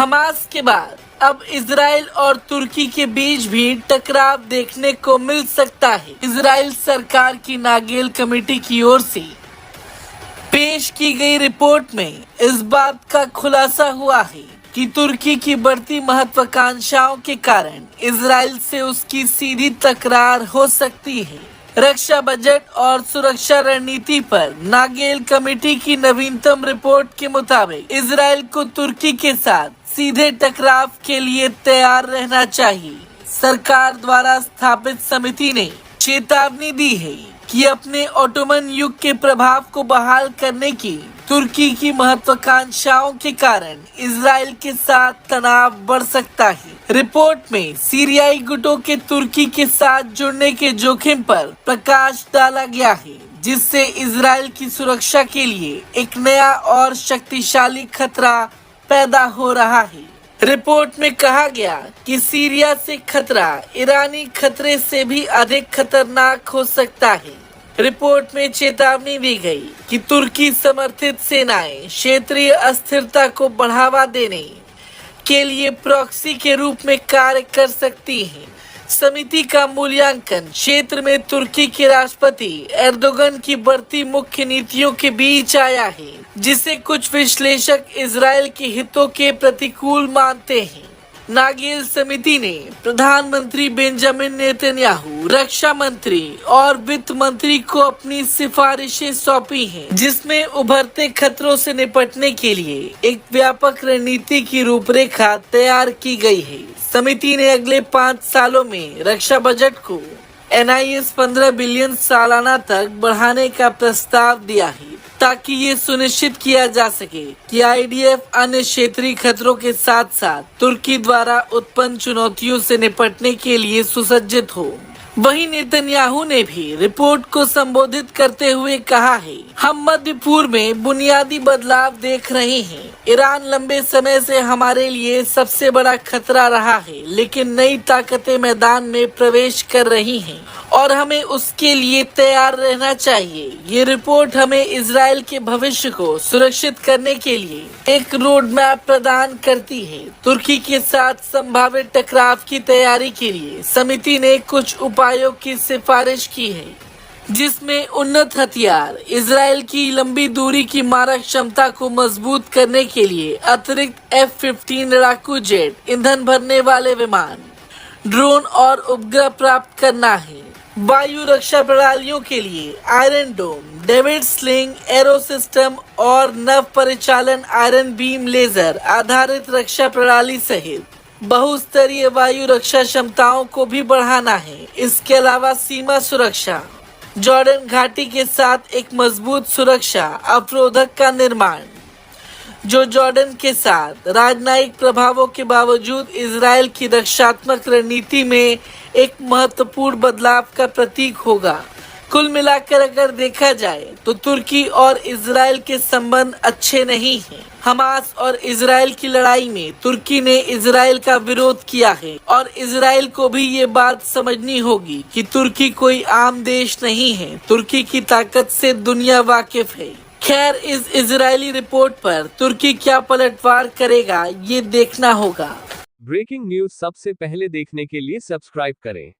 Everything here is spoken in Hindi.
हमास के बाद अब इजराइल और तुर्की के बीच भी टकराव देखने को मिल सकता है। इजराइल सरकार की नागेल कमेटी की ओर से पेश की गई रिपोर्ट में इस बात का खुलासा हुआ है कि तुर्की की बढ़ती महत्वाकांक्षाओं के कारण इजराइल से उसकी सीधी तकरार हो सकती है। रक्षा बजट और सुरक्षा रणनीति पर नागेल कमेटी की नवीनतम रिपोर्ट के मुताबिक इजराइल को तुर्की के साथ सीधे टकराव के लिए तैयार रहना चाहिए। सरकार द्वारा स्थापित समिति ने चेतावनी दी है कि अपने ओटोमन युग के प्रभाव को बहाल करने की तुर्की की महत्वाकांक्षाओं के कारण इजराइल के साथ तनाव बढ़ सकता है। रिपोर्ट में सीरियाई गुटों के तुर्की के साथ जुड़ने के जोखिम पर प्रकाश डाला गया है, जिससे इजराइल की सुरक्षा के लिए एक नया और शक्तिशाली खतरा पैदा हो रहा है। रिपोर्ट में कहा गया कि सीरिया से खतरा ईरानी खतरे से भी अधिक खतरनाक हो सकता है। रिपोर्ट में चेतावनी दी गई कि तुर्की समर्थित सेनाएं क्षेत्रीय अस्थिरता को बढ़ावा देने के लिए प्रॉक्सी के रूप में कार्य कर सकती हैं। समिति का मूल्यांकन क्षेत्र में तुर्की के राष्ट्रपति एर्दोगन की बढ़ती मुख्य नीतियों के बीच आया है, जिसे कुछ विश्लेषक इजराइल के हितों के प्रतिकूल मानते हैं। नागेल समिति ने प्रधानमंत्री बेंजामिन नेतन्याहू, रक्षा मंत्री और वित्त मंत्री को अपनी सिफारिशें सौंपी हैं, जिसमें उभरते खतरों से निपटने के लिए एक व्यापक रणनीति की रूपरेखा तैयार की गई है। समिति ने अगले 5 सालों में रक्षा बजट को NIS 15 बिलियन सालाना तक बढ़ाने का प्रस्ताव दिया है, ताकि ये सुनिश्चित किया जा सके कि IDF अन्य क्षेत्रीय खतरों के साथ साथ तुर्की द्वारा उत्पन्न चुनौतियों से निपटने के लिए सुसज्जित हो। वहीं नेतन्याहू ने भी रिपोर्ट को संबोधित करते हुए कहा है, हम मध्य पूर्व में बुनियादी बदलाव देख रहे हैं। ईरान लंबे समय से हमारे लिए सबसे बड़ा खतरा रहा है, लेकिन नई ताकतें मैदान में प्रवेश कर रही हैं और हमें उसके लिए तैयार रहना चाहिए। ये रिपोर्ट हमें इजराइल के भविष्य को सुरक्षित करने के लिए एक रोड मैप प्रदान करती है। तुर्की के साथ संभावित टकराव की तैयारी के लिए समिति ने कुछ उपायों की सिफारिश की है, जिसमें उन्नत हथियार, इजराइल की लंबी दूरी की मारक क्षमता को मजबूत करने के लिए अतिरिक्त F-15 लड़ाकू जेट, ईंधन भरने वाले विमान, ड्रोन और उपग्रह प्राप्त करना है। वायु रक्षा प्रणालियों के लिए आयरन डोम, डेविड स्लिंग एरो सिस्टम और नव परिचालन आयरन बीम लेजर आधारित रक्षा प्रणाली सहित बहुस्तरीय वायु रक्षा क्षमताओं को भी बढ़ाना है। इसके अलावा सीमा सुरक्षा, जॉर्डन घाटी के साथ एक मजबूत सुरक्षा अवरोधक का निर्माण, जो जॉर्डन के साथ राजनयिक प्रभावों के बावजूद इजराइल की रक्षात्मक रणनीति में एक महत्वपूर्ण बदलाव का प्रतीक होगा। कुल मिलाकर अगर देखा जाए तो तुर्की और इजराइल के संबंध अच्छे नहीं हैं। हमास और इजराइल की लड़ाई में तुर्की ने इजराइल का विरोध किया है और इजराइल को भी ये बात समझनी होगी कि तुर्की कोई आम देश नहीं है। तुर्की की ताकत से दुनिया वाकिफ है। खैर, इस इजरायली रिपोर्ट पर तुर्की क्या पलटवार करेगा, ये देखना होगा। ब्रेकिंग न्यूज सबसे पहले देखने के लिए सब्सक्राइब करें।